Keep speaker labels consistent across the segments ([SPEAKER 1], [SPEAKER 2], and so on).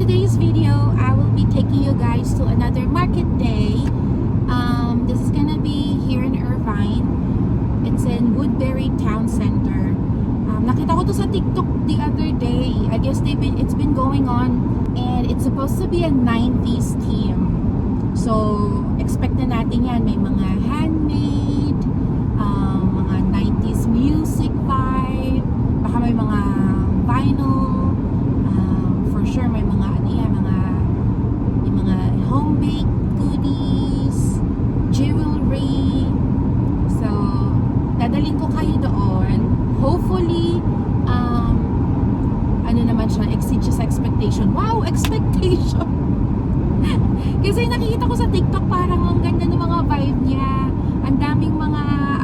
[SPEAKER 1] today's video, I will be taking you guys to another market day. This is gonna be here in Irvine. It's in Woodbury Town Center. Nakita ko to sa TikTok the other day. I guess it's been going on, and it's supposed to be a 90s theme. So, expect na natin yan. May mga handmade, mga 90s music vibe, baka may mga vinyl, for sure may mga may mga home-baked goodies, jewelry. So, dadalhin ko kayo doon. Hopefully, ano naman siya, exceed siya sa expectation. Wow, expectation! Kasi nakikita ko sa TikTok parang ang ganda ng mga vibe niya. Ang daming mga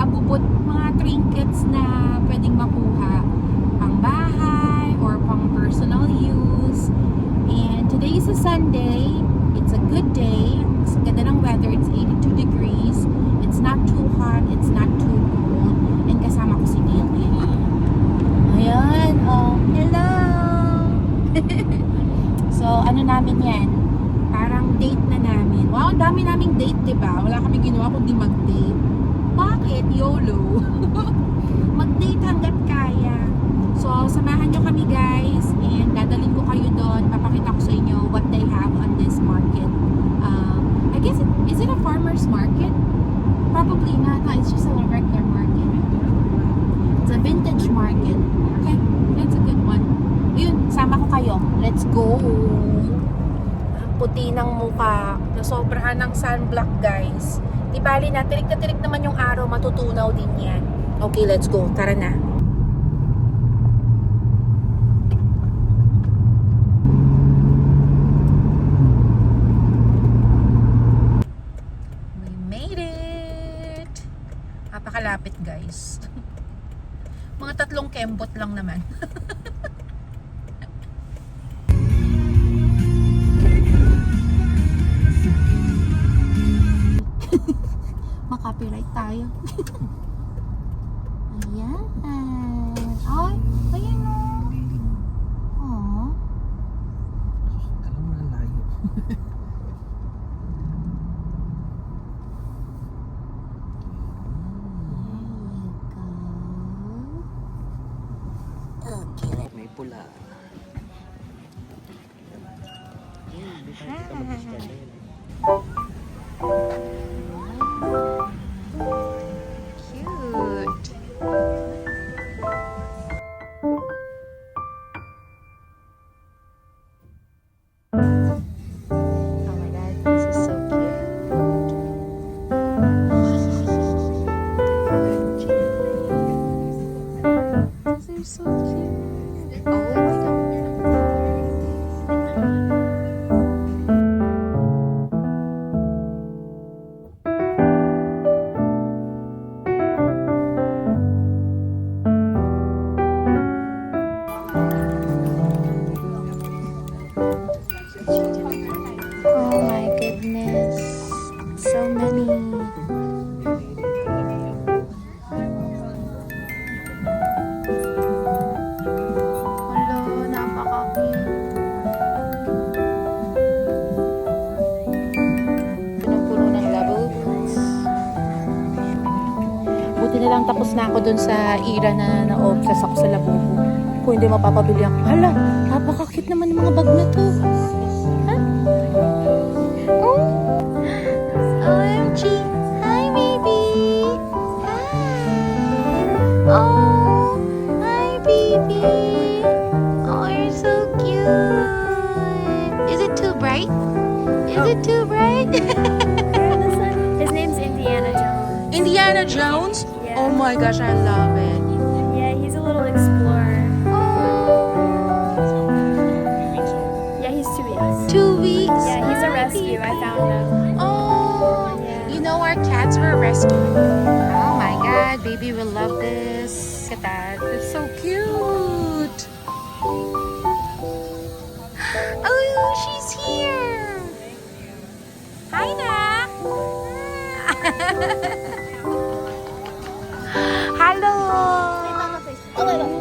[SPEAKER 1] abubot, mga trinkets na pwedeng makuha. Pang bahay or pang personal use. And today is a Sunday. It's a good day. It's ganda ng weather. It's 82 degrees. It's not too hot. It's not too cold. And kasama ko si Neil. Ayan. Oh, hello! So, ano namin yan? Parang date na namin. Wow, ang dami naming date, diba? Wala kami ginawa kundi mag-date. Bakit? YOLO. Mag-date hanggat kaya. So, samahan nyo kami guys. And dadalhin ko kayo doon. Papakita ko sa inyo what they have on this market. I guess, is it a farmer's market? Probably not. No, it's just a regular market. It's a vintage market. Okay, that's a good one. Ayun, sama ko kayo. Let's go! Puti ng muka, nasobrahan ng sunblock guys. Di bali na tirik naman yung araw, matutunaw din yan. Okay, let's go. Tara na. We made it! Napakalapit guys. Mga 3 kembot lang naman. Copyright tayo. Ayan. Ay, ayan o. Aww.
[SPEAKER 2] Alam mo na layo.
[SPEAKER 1] Okay.
[SPEAKER 2] May pula.
[SPEAKER 1] So cute. Oh my god. Oh my goodness. So many. Buti na lang tapos na ako dun sa era na na-obsess ako sa labubo. Kung hindi mapapabili ako. Hala, napakakit naman yung mga bag na to. Ha? Oh! OMG! Hi, baby! Hi! Oh! Hi, baby! Oh, you're so cute! Is it too bright? Is it too bright?
[SPEAKER 3] His name's Indiana Jones.
[SPEAKER 1] Indiana Jones?
[SPEAKER 3] Yeah.
[SPEAKER 1] Oh my gosh, I love it.
[SPEAKER 3] Yeah, he's a little explorer.
[SPEAKER 1] Oh,
[SPEAKER 3] Yeah, he's 2 weeks.
[SPEAKER 1] 2 weeks.
[SPEAKER 3] Yeah, he's a
[SPEAKER 1] Hi,
[SPEAKER 3] rescue. I found him.
[SPEAKER 1] Oh,
[SPEAKER 3] Yeah.
[SPEAKER 1] you know our cats were rescued. Oh my god, baby will love this. Look at that. It's so cute. Oh, she's here. Hi, Na. Hello.
[SPEAKER 3] Oh my god.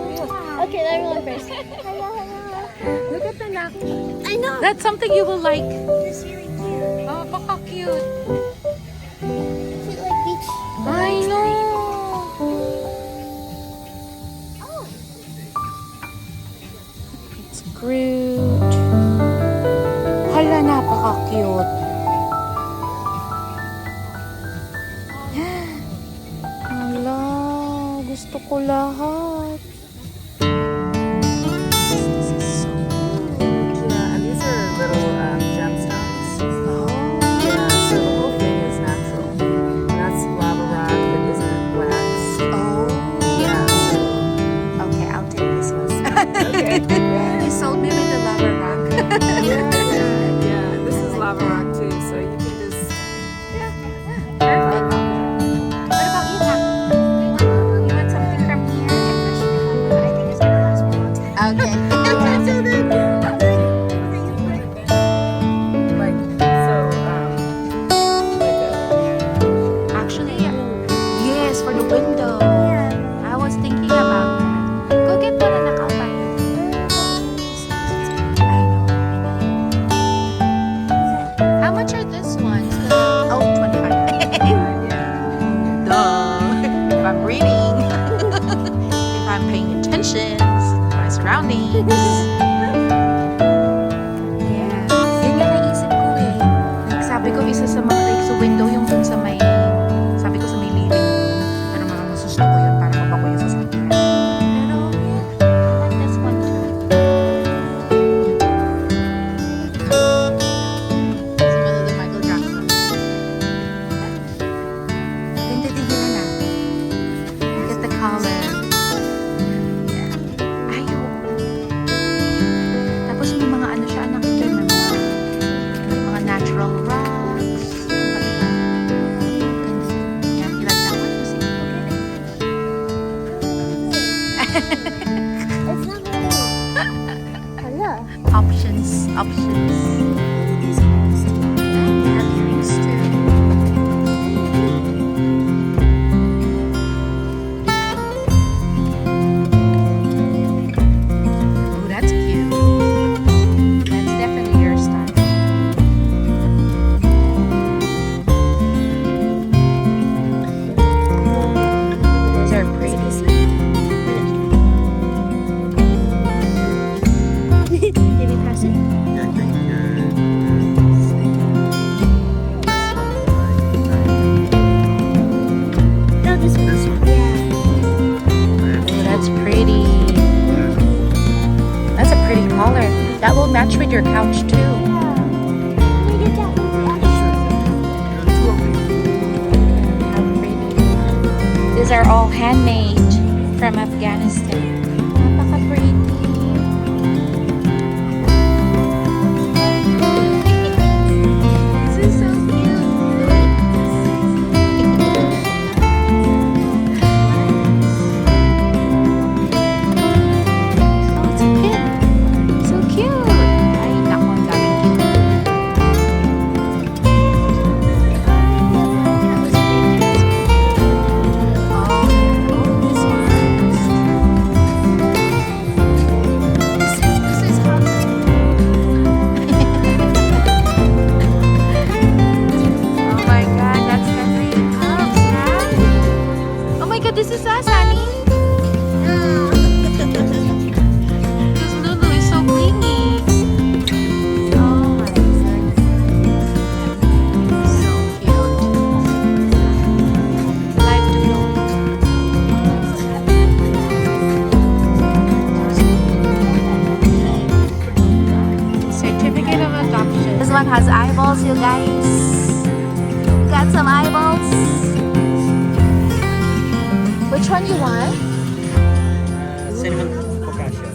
[SPEAKER 3] Okay, everyone first. Hello, hello.
[SPEAKER 1] Look at the anak.
[SPEAKER 4] I know.
[SPEAKER 1] That's something you will like.
[SPEAKER 4] It's very cute.
[SPEAKER 1] Oh, baka cute.
[SPEAKER 4] Cute like beach.
[SPEAKER 1] I know.
[SPEAKER 4] Oh.
[SPEAKER 1] It's Groot. Hala, napaka-cute. Hala, gusto ko lahat. This is so
[SPEAKER 5] Yeah, and these are little gemstones.
[SPEAKER 1] oh.
[SPEAKER 5] Yeah, so the whole thing is natural. And that's lava rock that isn't wax.
[SPEAKER 1] Oh.
[SPEAKER 5] Yeah, so
[SPEAKER 1] Okay, I'll take this one.
[SPEAKER 5] okay.
[SPEAKER 1] You sold me with the lava rock.
[SPEAKER 5] Yeah, this is lava rock too, so you can just
[SPEAKER 1] Perfect. What about you, Pat? You want something from here?
[SPEAKER 4] I think it's gonna last me a long time.
[SPEAKER 1] Okay.
[SPEAKER 5] like
[SPEAKER 1] Actually, yes, for the window. I was thinking about that. Go get one and I'll buy it. I know. How much are these ones? Oh, 25. Duh. If I'm reading, if I'm paying attention to my surroundings. Yes. Yun nga naisip ko eh. Like, sabi ko, isa sa mga, like, sa window yung dun sa may, sabi ko sa may living room. Pero mga masusto ko yun para mabako yung sasakyan. Pero, yeah, I like this one too. Similar to Michael Jackson. Ganda din yun na. Look at the color. Yeah. Ayaw. Tapos may mga ano siya, nakita mo. May mga natural rocks. Ganda. Yeah, you like that one? Kasi,
[SPEAKER 4] It's not really. Hello.
[SPEAKER 1] options. Options. And we have earrings too. Ooh, that's cute. That's definitely your style. Those are pretty.
[SPEAKER 4] Did we pass it?
[SPEAKER 2] Yeah, I think
[SPEAKER 4] No, this one.
[SPEAKER 2] this one.
[SPEAKER 4] Yeah.
[SPEAKER 1] Ooh, that's pretty. That's a pretty color. That will match with your couch too.
[SPEAKER 4] We did that one
[SPEAKER 1] How pretty. These are all handmade from Afghanistan. Napaka-pretty. This is so cute. Oh, it's a pin. So cute. Ay, naku, ang daming cute. Oh my god, that's Henry Cubs, right? Oh my god, this is us, honey. Because Lulu is so clingy. Oh my god. So cute. Live doodle. Certificate of adoption. This one has eyeballs, you guys. Got some eyeballs. Which one you want?
[SPEAKER 2] Cinnamon focaccia.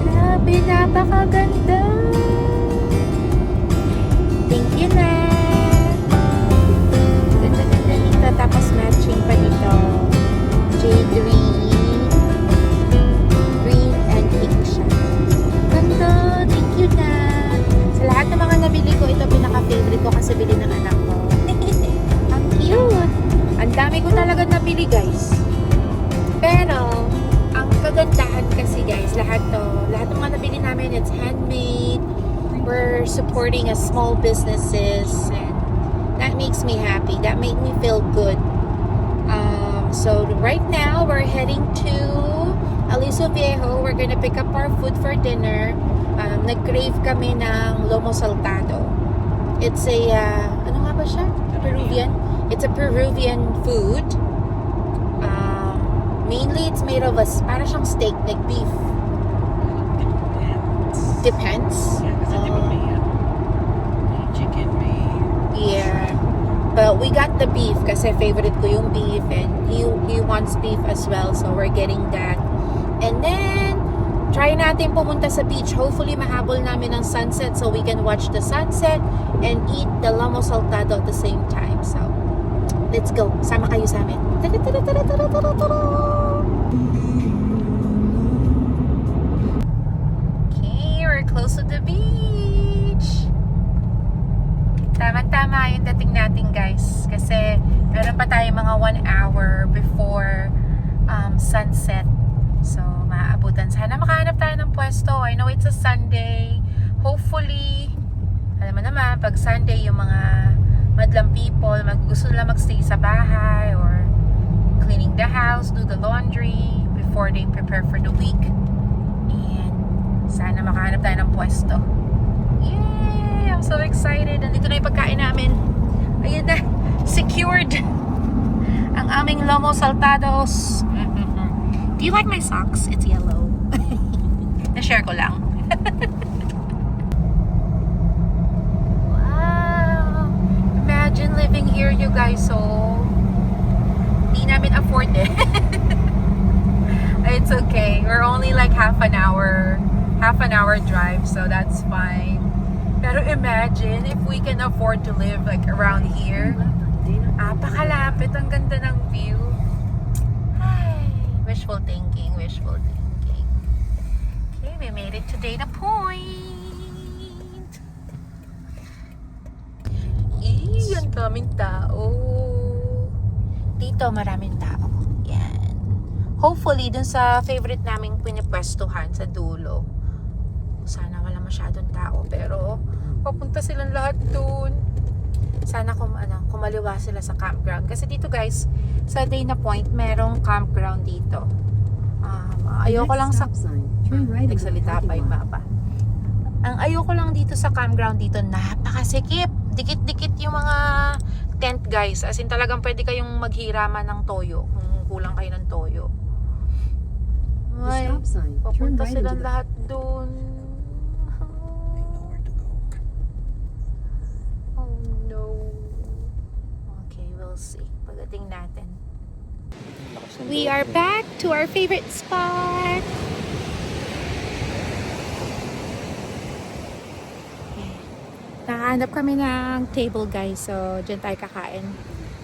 [SPEAKER 1] Grabe, napakaganda. Thank you na. Ganda-ganda dito. Tapos matching pa dito. Jade green and pink siya. Ganda. Thank you na. Sa lahat ng mga nabili ko, ito pinaka-favorite ko kasi bili ng anak ko. Ang cute. Ang dami ko talaga nabili, guys. Pero, ang kagandahan kasi, guys, lahat ng mga nabili namin, it's handmade. We're supporting a small businesses, and that makes me happy. That made me feel good. So right now, we're heading to Aliso Viejo. We're gonna pick up our food for dinner. Nag-crave kami ng lomo saltado. It's a, ano nga ba siya? Peruvian? It's a Peruvian food. Mainly, it's made of para siyang steak, like beef. Depends.
[SPEAKER 2] Yeah, kasi di ba may chicken, may...
[SPEAKER 1] Yeah. But we got the beef kasi favorite ko yung beef, and he wants beef as well, so we're getting that. And then, try natin pumunta sa beach. Hopefully, mahabol namin ang sunset so we can watch the sunset and eat the lomo saltado at the same time. So, let's go. Sama kayo sa amin. Tara, tara, tara, tara, tara, tara. Okay, we're close to the beach. Tama-tama yung dating natin, guys. Kasi meron pa tayo mga 1 hour before sunset. So, maaabutan. Sana makahanap tayo ng pwesto. I know it's a Sunday. Hopefully, alam mo naman, pag Sunday, yung mga madlang people, gusto nila magstay sa bahay or cleaning the house, do the laundry before they prepare for the week. And sana makahanap tayo ng pwesto. Yay! I'm so excited. Nandito na yung pagkain namin. Ayun na. Secured. Ang aming lomo saltados. Do you like my socks? It's yellow. Na-share ko lang. Wow. Imagine living here, you guys. So, di namin afford eh. It's okay. We're only like half an hour drive, so that's fine. Pero imagine if we can afford to live like around here. Pakalapit. Ang ganda ng view. Ay, wishful thinking. Okay, we made it to Dana Point. Ang daming tao. Dito maraming tao. Yan. Hopefully, dun sa favorite naming pinipwestuhan sa dulo, sana wala masyadong tao. Pero, papunta silang lahat dun. Sana kumaliwa sila sa campground. Kasi dito, guys, sa Dana Point, merong campground dito. Ayoko lang sa... Nagsalita pa yung mapa. Ang ayoko lang dito sa campground dito, napakasikip. Dikit-dikit yung mga tent, guys. As in, talagang pwede kayong maghiraman ng toyo kung kulang kayo ng toyo. Ay, papunta silang lahat dun.
[SPEAKER 2] They know where to go.
[SPEAKER 1] Oh no. Okay, we'll see. Pagdating natin. We are back to our favorite spot. Nakahanap kami ng table, guys. So, dyan tayo kakain.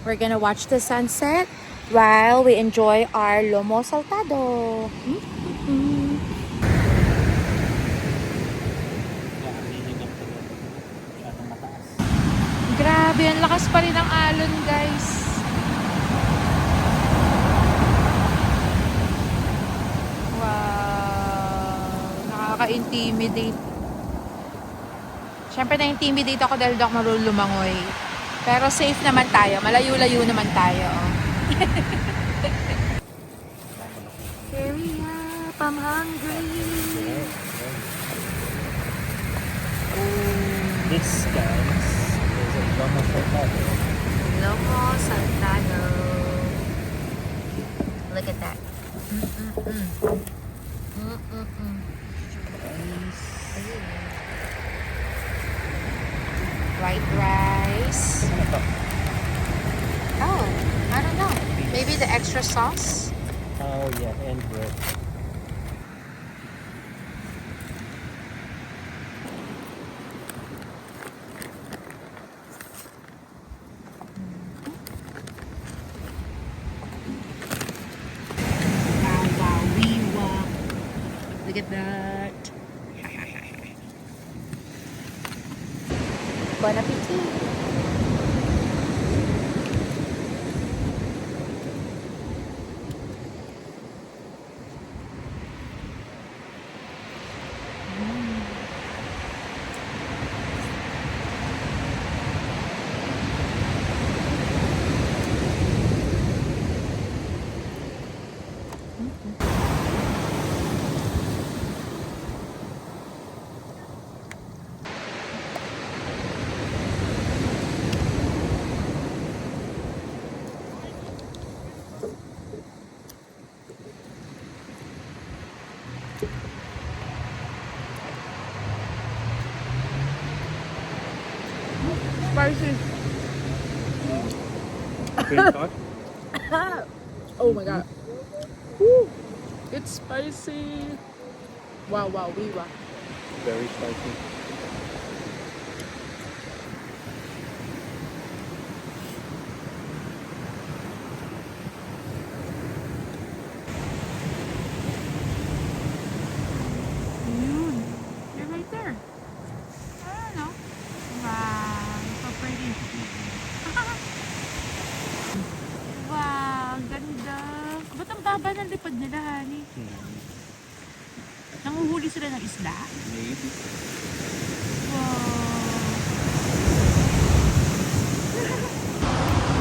[SPEAKER 1] We're gonna watch the sunset while we enjoy our lomo saltado. Grabe, ang lakas pa rin ng alon, guys. Wow. Nakaka-intimidate. Siyempre na-intimidate ako dahil di ako marunong lumangoy. Pero safe naman tayo. Malayo-layo naman tayo. Hurry up, I'm hungry.
[SPEAKER 2] This, guys, is a lomo saltado.
[SPEAKER 1] Lomo saltado. Look at that. White rice.
[SPEAKER 2] Ano to?
[SPEAKER 1] Oh, I don't extra sauce?
[SPEAKER 2] Oh yeah, and bread.
[SPEAKER 1] Wow, wow, we wow. Look at that. Bon appetit. Spicy.
[SPEAKER 2] Green card?
[SPEAKER 1] Oh my god. Woo. It's spicy. Wow, wow, we wow.
[SPEAKER 2] Very spicy.
[SPEAKER 1] They're right there. I don't know. Wow, so pretty. Wow, ang ganda. Ba't ang baba ng lipad nila, honey? Nanguhuli sila ng isda?
[SPEAKER 2] Maybe.
[SPEAKER 1] Wow.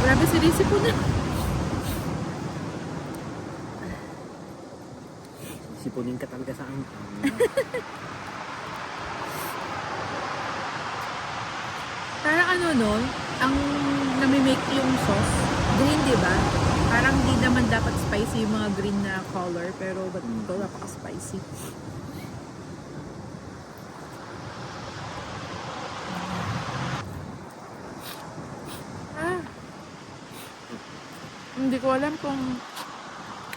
[SPEAKER 1] Grabe, sinisip na.
[SPEAKER 2] Sipunin ka talaga sa angkang.
[SPEAKER 1] Parang ano nun, ang nami-make yung sauce, green, di ba? Parang di naman dapat spicy yung mga green na color, pero ba't ito napaka-spicy. Hindi ko alam kung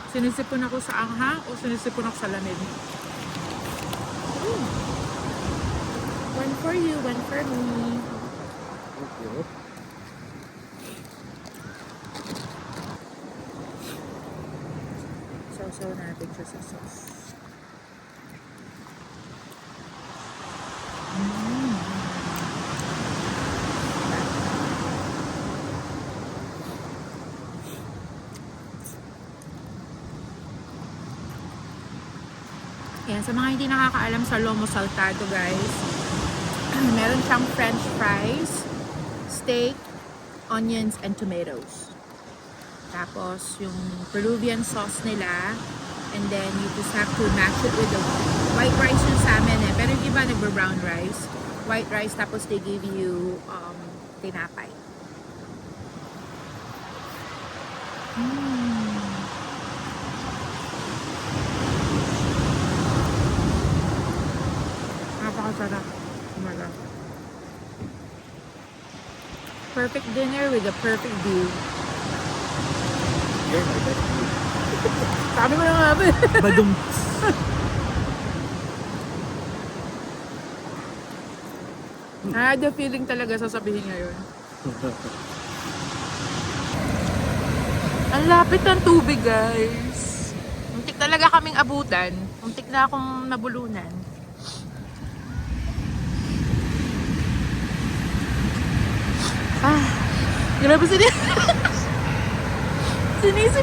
[SPEAKER 1] sinisipon ako sa anghang o sinisipon ako sa lamig. One for you, one for me.
[SPEAKER 2] Thank you.
[SPEAKER 1] Sausaw natin siya sa sauce. Yan, sa mga hindi nakakaalam sa lomo saltado, guys, meron siyang french fries, steak, onions, and tomatoes. Tapos, yung Peruvian sauce nila, and then you just have to match it with the white rice yung sa amin eh. Pero yung iba nagbe-brown rice. White rice, tapos they give you tinapay. Napakasarap. Oh my God. Perfect dinner with a perfect view.
[SPEAKER 2] You're my best food.
[SPEAKER 1] Sabi ko na nga ba?
[SPEAKER 2] Badum.
[SPEAKER 1] I had the feeling talaga sasabihin niya yun. Ang lapit ng tubig, guys. Muntik talaga kaming abutan. Muntik na akong nabulunan. Grabe sinisip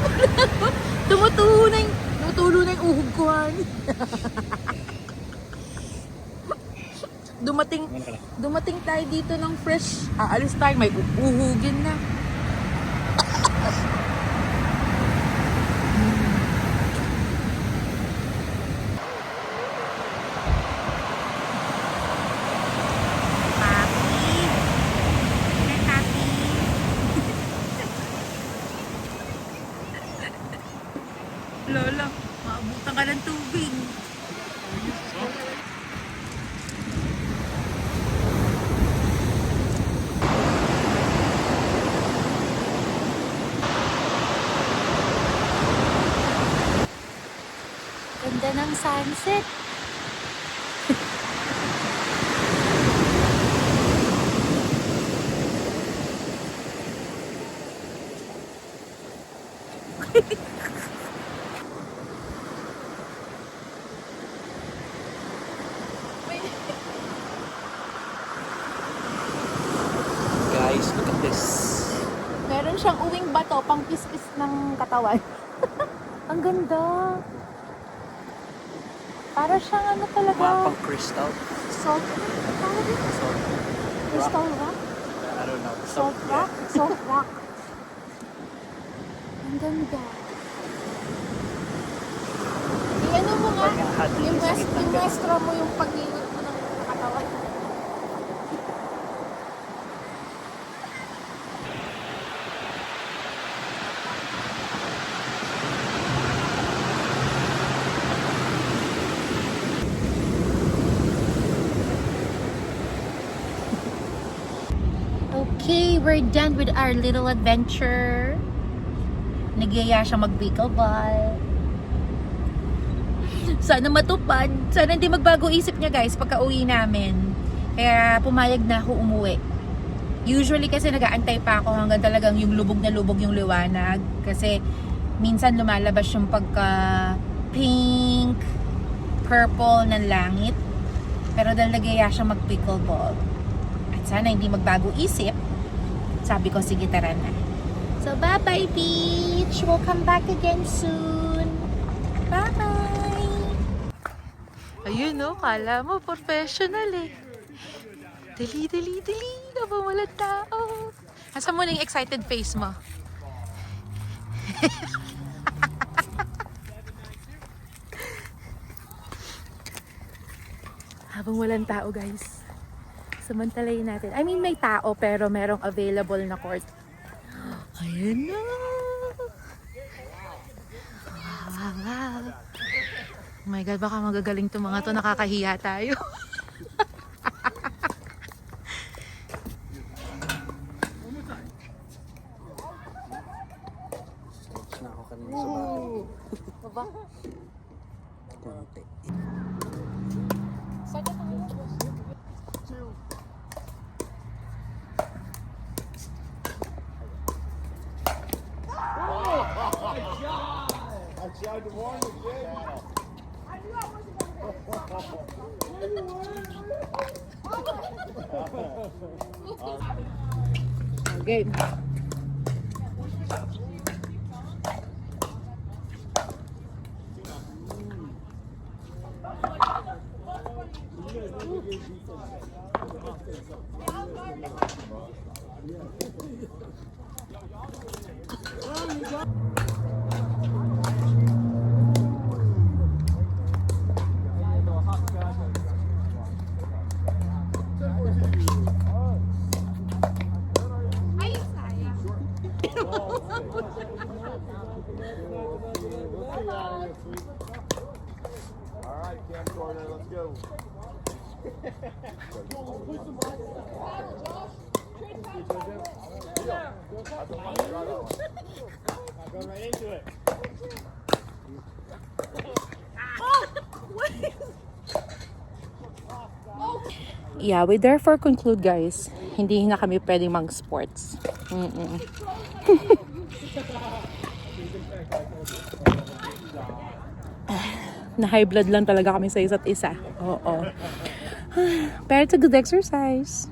[SPEAKER 1] ko na ako. Tumutulo na yung uhog ko, honey. Dumating tayo dito ng fresh. Aalis tayo, may uhugin na. Lola, maabutan ka ng tubig. Ganda ng sunset.
[SPEAKER 2] Guys, look at this.
[SPEAKER 1] Meron siyang uwing bato, pang pis-pis ng katawan. Ang ganda. Para siyang ano talaga.
[SPEAKER 2] Mapang crystal.
[SPEAKER 1] Salt. Ano tawag dito?
[SPEAKER 2] Salt.
[SPEAKER 1] Crystal rock?
[SPEAKER 2] I don't know.
[SPEAKER 1] Salt rock? Salt rock. Ang ganda. I-ano mo nga, i-muestra mo yung pag-iingat mo ng katawan. Okay, we're done with our little adventure. Nagyaya siya mag-pickleball. Sana matupad. Sana hindi magbago isip niya guys pagka uwi namin. Kaya pumayag na ako umuwi. Usually kasi nag-aantay pa ako hanggang talagang yung lubog na lubog yung liwanag. Kasi minsan lumalabas yung pagka pink, purple ng langit. Pero dahil nagyaya siya mag-pickleball. At sana hindi magbago isip. Sabi ko, sige tara na. So bye-bye beach. We'll come back again soon. Bye-bye. Ayun no, kala mo professional eh. Dali, dali, dali. Habang walang tao. Asa mo na yung excited face mo? Habang walang tao guys. Samantalayin natin. I mean may tao pero merong available na court. Ayan na. Wow. Oh my God, baka magagaling itong mga to. Nakakahiya tayo.
[SPEAKER 2] Na ako kanina sa bahay.
[SPEAKER 1] Baba.
[SPEAKER 2] Konti.
[SPEAKER 1] Okay.
[SPEAKER 6] Alright, camcorder, let's go. Go right into it.
[SPEAKER 1] Yeah, we therefore conclude guys, hindi na kami pwedeng mag-sports. Na high blood lang talaga kami sa isa't isa. Oo. Pero it's a good exercise.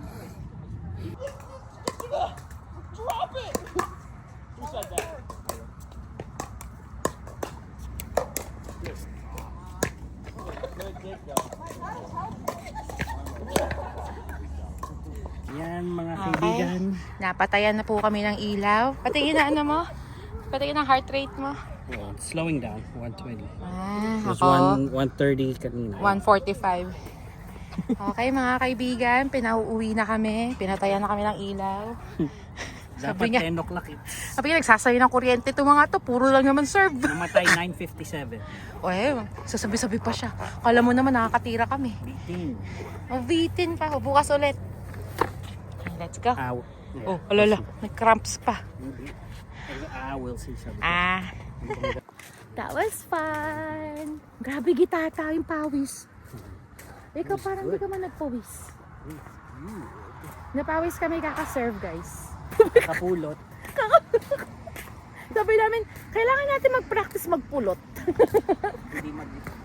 [SPEAKER 6] Drop it! Who said that?
[SPEAKER 2] Yan mga kaibigan.
[SPEAKER 1] Napatayan na po kami ng ilaw. Patingin na ano mo? Patingin ang heart rate mo.
[SPEAKER 2] Oh, it's slowing down. 120.
[SPEAKER 1] Ah,
[SPEAKER 2] It was
[SPEAKER 1] ako.
[SPEAKER 2] 130 kanina.
[SPEAKER 1] 1:45. Okay mga kaibigan, pinauuwi na kami. Pinatayan na kami ng ilaw.
[SPEAKER 2] Dapat
[SPEAKER 1] niya.
[SPEAKER 2] 10 o'clock eh.
[SPEAKER 1] Sabi niya, nagsasayo ng kuryente itong mga to. Puro lang naman serve.
[SPEAKER 2] Namatay 9:57.
[SPEAKER 1] O eh, sasabi-sabi pa siya. Kala mo naman nakakatira kami.
[SPEAKER 2] Beating.
[SPEAKER 1] O, bitin pa. O, bukas ulit. Let's go.
[SPEAKER 2] Yeah,
[SPEAKER 1] Oh, alala. May cramps pa.
[SPEAKER 2] we'll see. Sabi ko.
[SPEAKER 1] Ah. That was fun. Grabe gitata yung pawis. Ikaw parang di ka man nagpawis. Napawis kami kaka-serve, guys.
[SPEAKER 2] Kapulot.
[SPEAKER 1] Sabi namin, kailangan natin mag-practice magpulot.
[SPEAKER 2] Hindi makabuo.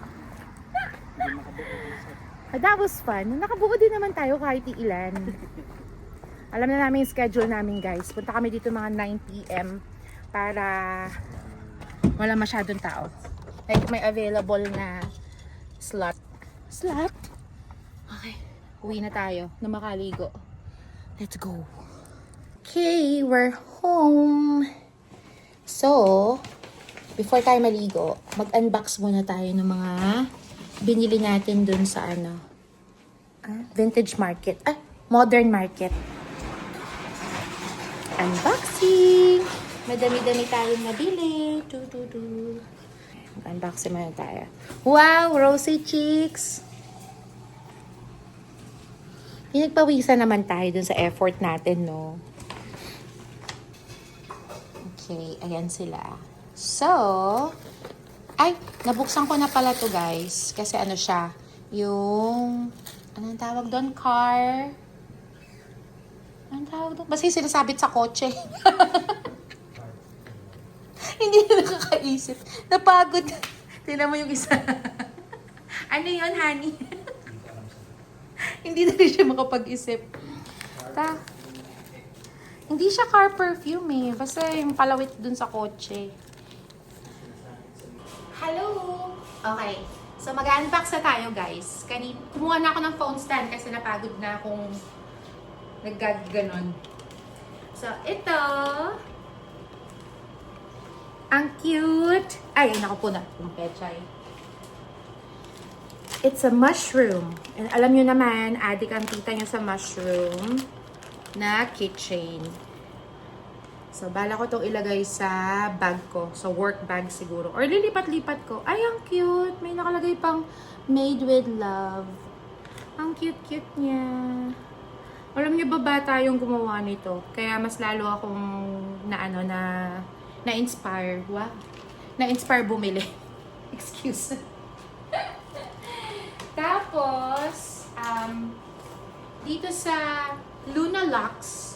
[SPEAKER 1] That was fun. Nakabuo din naman tayo kahit ilan. Alam na namin yung schedule namin, guys. Punta kami dito mga 9 p.m. para wala masyadong tao. Like, may available na slot. Slot? Okay. Uwi na tayo na makaligo. Let's go. Okay, we're home. So, before tayo maligo, mag-unbox muna tayo ng mga binili natin dun sa vintage market. Modern market. Unboxing! Madami-dami tayong nabili. Unboxing muna tayo. Wow! Rosy cheeks! Pinagpawisan naman tayo dun sa effort natin, no? Okay, ayan sila. So, ay, nabuksan ko na pala to, guys. Kasi ano siya, yung, anong tawag doon? Car. Anong tawag doon? Basta yung sinasabit sa kotse. Hindi na nakakaisip. Napagod. Tingnan mo yung isa. Ano yun, honey? Hindi na rin siya makapag-isip. Hindi siya car perfume eh. Basta yung palawit dun sa kotse. Hello! Okay. So, mag-unbox na tayo, guys. Kumuha na ako ng phone stand kasi napagod na akong naggaganon. So, ito. Ang cute. Ay, naku po na. Yung pechay. It's a mushroom. And alam nyo naman, adik ang tita nyo sa mushroom na keychain. So, bala ko itong ilagay sa bag ko. So, work bag siguro. Or lilipat-lipat ko. Ay, ang cute. May nakalagay pang made with love. Ang cute-cute niya. Alam niyo ba bata yung gumawa nito? Kaya mas lalo akong na-inspire. Wow. Na-inspire bumili. Excuse. Tapos, dito sa Luna Lux,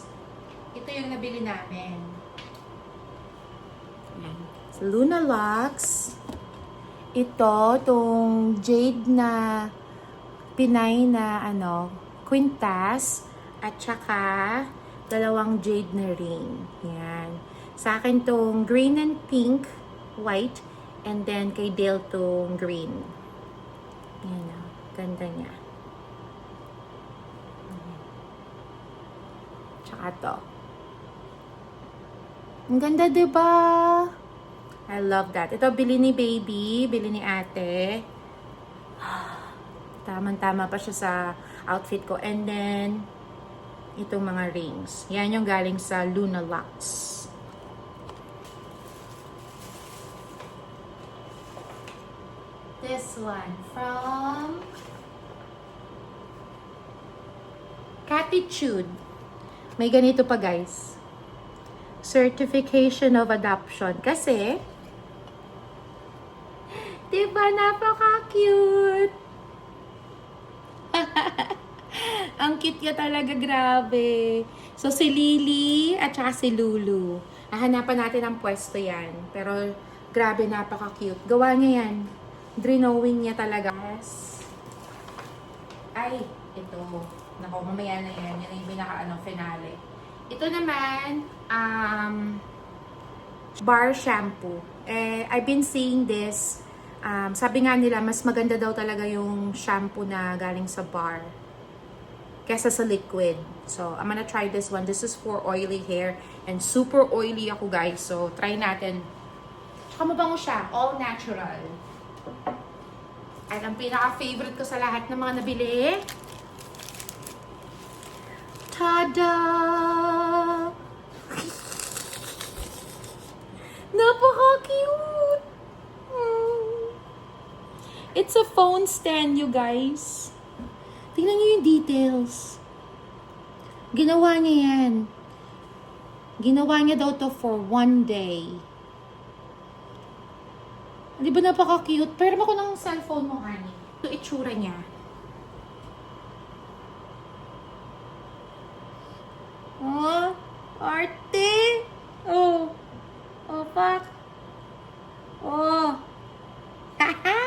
[SPEAKER 1] ito yung nabili namin. Ayan. So, Luna Lux, itong jade na Pinay na quintas, at saka dalawang jade na ring. Yan. Sa akin tong green and pink, white, and then kay Dale tong green. Yan o. Ganda niya. Tsaka to. Ang ganda, diba? I love that. Ito, bili ni baby. Bili ni ate. Tamang-tama pa siya sa outfit ko. And then, itong mga rings. Yan yung galing sa Luna Lux. This one from Catitude. May ganito pa, guys. Certification of adoption. Kasi, diba, napaka-cute. Ang cute niya talaga, grabe. So, si Lily at saka si Lulu. Hahanapan natin ang pwesto yan. Pero, grabe, napaka-cute. Gawa niya yan. Drawing niya talaga. Yes. Ay, ito. Naku, mamaya na yan. Yan yung finale. Ito naman, bar shampoo. I've been seeing this. Sabi nga nila, mas maganda daw talaga yung shampoo na galing sa bar kesa sa liquid. So, I'm gonna try this one. This is for oily hair. And super oily ako, guys. So, try natin. Tsaka mabango siya. All natural. At ang pinaka-favorite ko sa lahat ng mga nabili, tada! Napaka-cute! It's a phone stand, you guys. Tingnan niyo yung details. Ginawa niya yan. Ginawa niya daw to for one day. Di ba napaka-cute? Pero ako ng cellphone mo, honey. Ito itsura niya. Oh, arte! Oh. Oh, pak. Oh. Haha!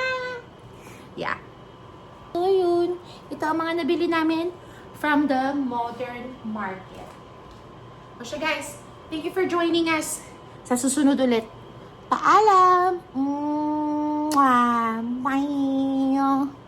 [SPEAKER 1] Yeah. So, yun. Ito ang mga nabili namin from the modern market. O siya, guys. Thank you for joining us. Sa susunod ulit. Paalam! Mwah! Bye!